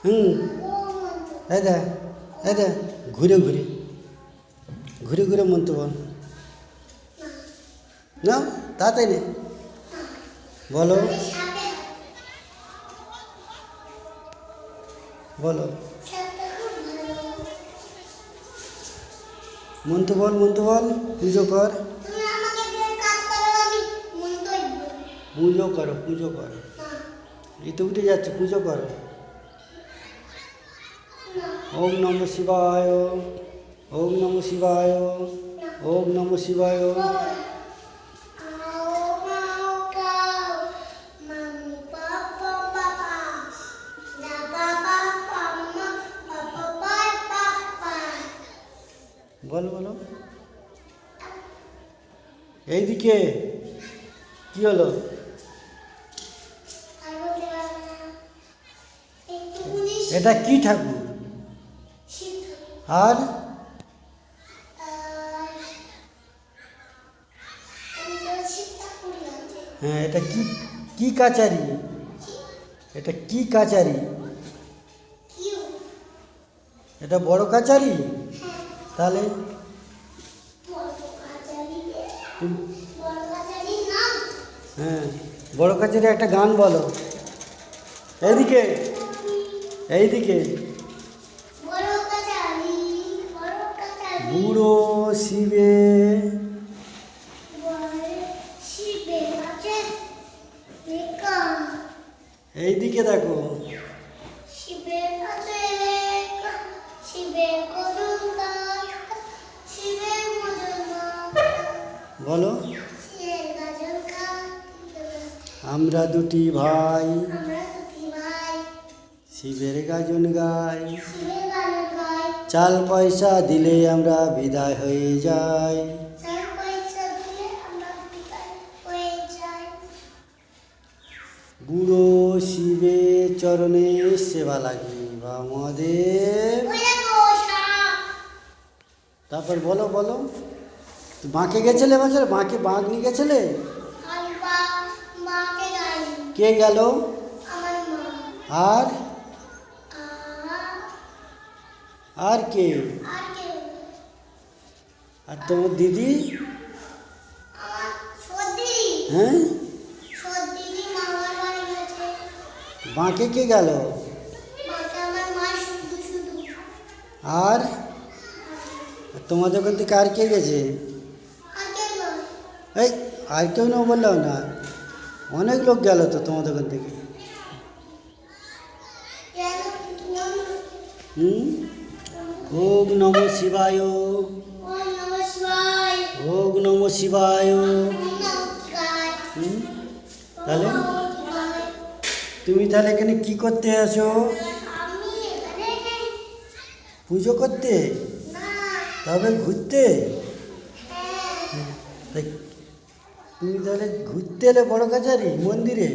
হুম, এই দে, এই দে, ঘুরে ঘুরে ঘুরে ঘুরে মন্ত্র বল না, তাড়াতাড়ি নে বলো বলো মন্ত্র বল পুজো কর, পুজো করো এই তো উঠে যাচ্ছে, পুজো করো। ওম নমঃ শিবায়, ওম নমঃ শিবায়, ওম নমঃ শিবায়। বলো বলো এইদিকে কি হলো? এটা কি ঠাকুর? আর হ্যাঁ, এটা কি কি কাচারি? এটা কি কাচারি? এটা বড় কাচারি? তাহলে হ্যাঁ, বড় কাচারি একটা গান বলো। এইদিকে এইদিকে বুড়ো শিবে এইদিকে দেখো, বলো আমরা দুটি ভাই শিবের গাজন গাই, চাল পয়সা দিলে আমরা বিদায় হয়ে যাই, বুড়ো শিবে চরণে সেবা লাগি আমাদের। তারপর বলো বলো, বাঁকে গেছিলে বছর, বাঁকে বাঁক নিয়ে গেছিলে? কে গেল? আর আর কে? আর তোমার দিদি? হ্যাঁ, বাঁকে কে গেল? আর তোমাদের ওখান থেকে আর কে গেছে? এই আর কেউ না বললাম না, অনেক লোক গেল তো তোমাদের ওখান থেকে। ওম নমঃ শিবায়, ওম নমঃ শিবায়। তাহলে তুমি তাহলে এখানে কি করতে আসো? পুজো করতে? তবে ঘুরতে? তুমি তাহলে ঘুরতে এলে বড় কাছারি মন্দিরে?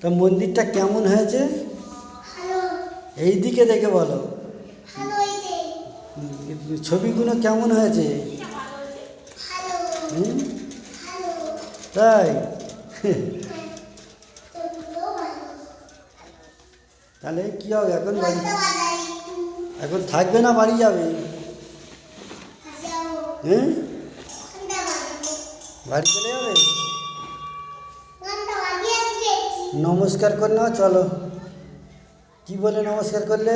তা মন্দিরটা কেমন হয়েছে? এই দিকে দেখে বলো, ছবিগুলো কেমন হয়েছে? তাই? তাহলে কি হবে এখন? বাড়ি এখন থাকবে না, বাড়ি যাবে? হ্যাঁ, বাড়ি চলে যাবে? নমস্কার করে নাও, চলো। কি বলে নমস্কার করলে?